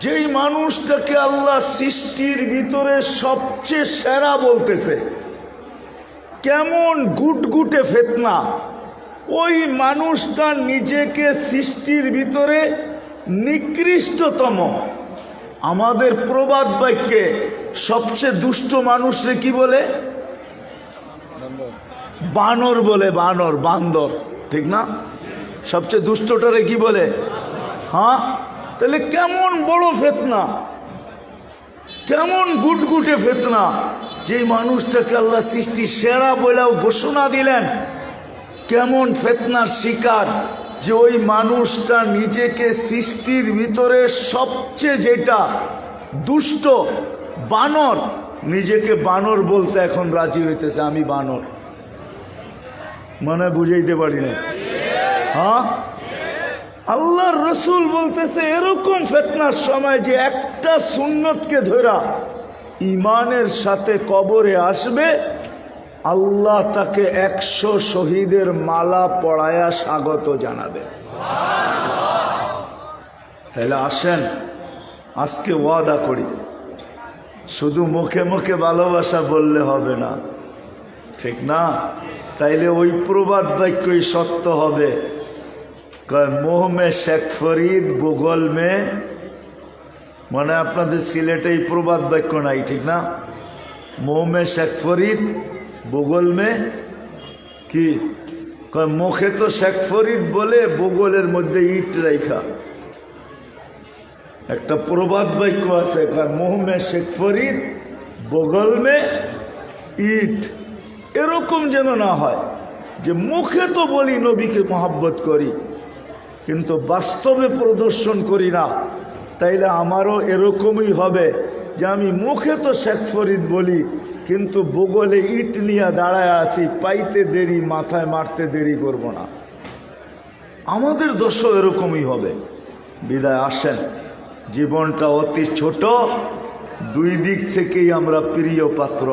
যেই মানুষটাকে আল্লাহ সৃষ্টির ভিতরে সবচেয়ে সেরা বলতেছে, কেমন গুটগুটে ফিতনা, ওই মানুষটা নিজেকে সৃষ্টির ভিতরে নিকৃষ্টতম। আমাদের প্রবাদ বাক্যে সবচেয়ে দুষ্ট মানুষরে কি বলে? বানর বলে, বানর, বান্দর, ঠিক না? সবচেয়ে দুষ্টটারে কি বলে? হ্যাঁ। তাহলে কেমন বড় ফিতনা, কেমন গুটগুটে ফিতনা, যে মানুষটাকে আল্লাহ সৃষ্টি সেরা বলেও ঘোষণা দিলেন, কেমন ফিতনার শিকার যে ওই মানুষটা নিজেকে সৃষ্টির ভিতরে সবচেয়ে যেটা দুষ্ট বানর, নিজেকে বানর বলতে এখন রাজি হইতেছে, আমি বানর। মানে বুঝাইতে পারি না? হ্যাঁ, আল্লাহর রসুল বলতেছে এরকম ফিতনার সময় যে একটা সুন্নতকে ধরা ইমানের সাথে কবরে আসবে, আল্লাহ তাকে 100 শহীদের মালা পড়ায়া স্বাগত জানাবে। তাহলে আসেন আজকে ওয়াদা করি, শুধু মুখে মুখে ভালোবাসা বললে হবে না, ঠিক না? তাইলে ওই প্রবাদ বাক্যই সত্য হবে, মোহ মে শেখ ফরিদ ভূগোল মে, মানে আপনাদের সিলেটে এই প্রবাদ বাক্য নাই, ঠিক না? মোহ মে শেখ ফরিদ ভূগোল মে কি, মুখে তো শেখ ফরিদ বলে ভূগোলের মধ্যে ইট রাইখা। একটা প্রবাদ বাক্য আছে, মোহ মে শেখ ফরিদ ভূগোল মে ইট। এরকম যেন না হয় যে মুখে তো বলি নবীকে মহব্বত করি কিন্তু বাস্তবে প্রদর্শন করি না। তাইলে আমারও এরকমই হবে যে আমি মুখে তো শেখ ফরিদ বলি কিন্তু ভূগোলে ইট নিয়ে দাঁড়ায় আসি, পাইতে দেরি, মাথায় মারতে দেরি করব না। আমাদের দোষও এরকমই হবে। বিদায় আসেন, জীবনটা অতি ছোট, দুই দিক থেকেই আমরা প্রিয় পাত্র,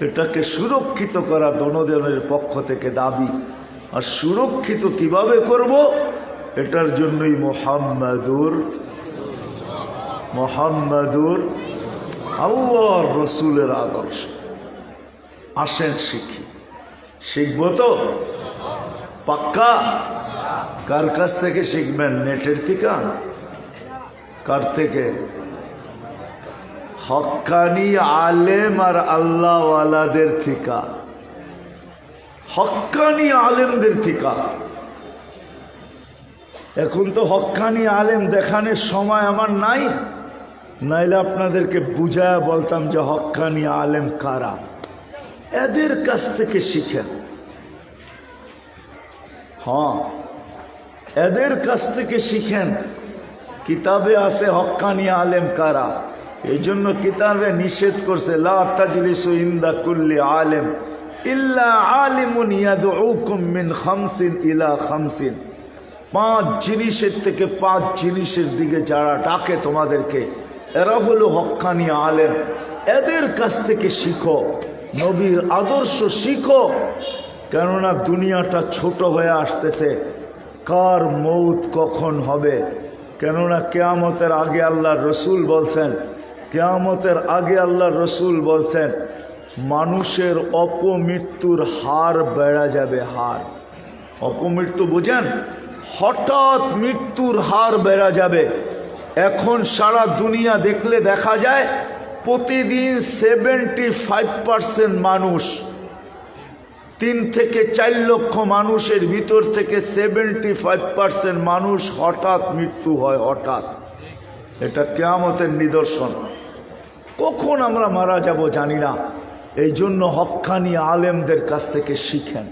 এটাকে সুরক্ষিত করা দোনোজনের পক্ষ থেকে দাবি। আর সুরক্ষিত কিভাবে করব, এটার জন্যই মোহাম্মদুর আল্লাহর রসুলের আদর্শ। আসেন শিখি, শিখবো তো পাক্কা? কার কাছ থেকে শিখবেন? নেটের থেকে? কার থেকে? হক্কানি আলেম আর আল্লাহওয়ালাদের থেকে, হক্কানি আলেমদের থেকে। এখন তো হক্কানি আলেম দেখানোর সময় আমার নাই, নাইলে আপনাদেরকে বুঝায় বলতাম যে হক্কানি আলেম কারা। এদের কাছ থেকে শিখেন। হ্যাঁ, এদের কাছ থেকে শিখেন। কিতাবে আছে হক্কানি আলেম কারা, এই জন্য কিতাবে নিষেধ করছে, লা তাজলিসু ইনদা কুল্লি আলেম ইল্লা আলিমুন ইয়াদউকুম মিন খামসিন ইলা খামসিন। 5 জিনিসের থেকে 5 জিনিসের দিকে যারা ডাকে তোমাদেরকে, এরা হলো হক্কানি আলেম। এদের কাছ থেকে শিখো, নবীর আদর্শ শিখো। কেননা দুনিয়াটা ছোট হয়ে আসতেছে, কার মৌত কখন হবে। কেননা কিয়ামতের আগে আল্লাহর রসুল বলছেন, কিয়ামতের আগে আল্লাহর রসুল বলছেন মানুষের অপমৃত্যুর হার বেড়ে যাবে। হার, অপমৃত্যু বুঝেন? হঠাৎ মৃত্যুর হার বেড়ে যাবে। এখন সারা দুনিয়া দেখলে দেখা যায় প্রতিদিন 75% মানুষ, 3 থেকে 4 লক্ষ মানুষের ভিতর থেকে 75% মানুষ হঠাৎ মৃত্যু হয়। হঠাৎ, এটা কিয়ামতের নিদর্শন। কখন আমরা মারা যাব জানি না। এই জন্য হক্কানি আলেমদের কাছ থেকে শিখেন,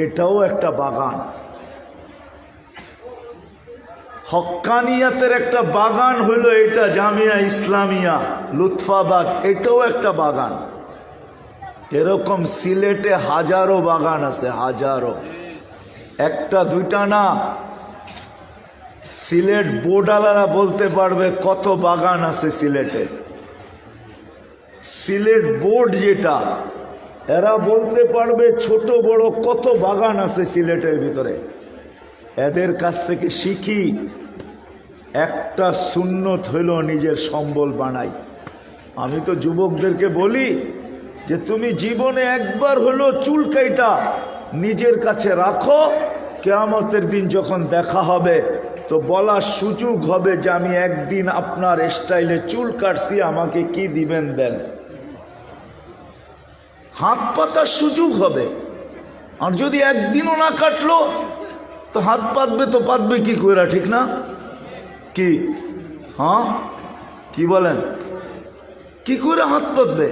এটাও একটা বাগান। হক্কানিয়াতের একটা বাগান হইল এটা জামিয়া ইসলামিয়া লুৎফাবাদ, এটাও একটা বাগান। এরকম সিলেটে হাজারো বাগান আছে, হাজারো, একটা দুইটা না। সিলেট বোর্ডালারা বলতে পারবে কত বাগান আছে সিলেটে। সিলেট বোর্ড যেটা, এরা বলতে পারবে ছোট বড় কত বাগান আছে সিলেটের ভিতরে। এদের কাছ থেকে শিখি, একটা সুন্নত হইল নিজের সম্বল বানাই। আমি তো যুবকদেরকে বলি যে তুমি জীবনে একবার হলো চুল কাইটা নিজের কাছে রাখো, কিয়ামতের দিন যখন দেখা হবে তো বলার সুযোগ হবে যে আমি একদিন আপনার স্টাইলে চুল কাটছি, আমাকে কি দিবেন দেন। হাত পাতার সুযোগ হবে। আর যদি একদিনও না কাটলো তো হাত পাতবে, তো পাতবে কি কইরা, ঠিক না? কি হ্যাঁ কি বলেন, কি করে হাত পাতবে?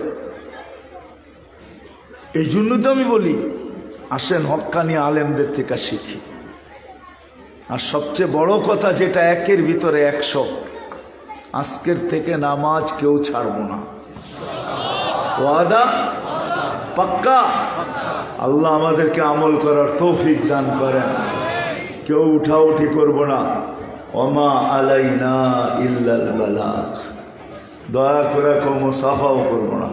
এই জন্য তো আমি বলি আসেন হক্কানি আলেমদের থেকে শিখি। আর সবচেয়ে বড় কথা যেটা, একের ভিতরে 100, আজকের থেকে নামাজ কেউ ছাড়বো না। ওয়াদা পাক্কা? আল্লাহ আমাদেরকে আমল করার তৌফিক দান করেন। কেউ উঠাউঠি করবো না। ওমা আলাইনা ইল্লাল বালাগ। দয়া করে কেউ মুসাফাও করবো না।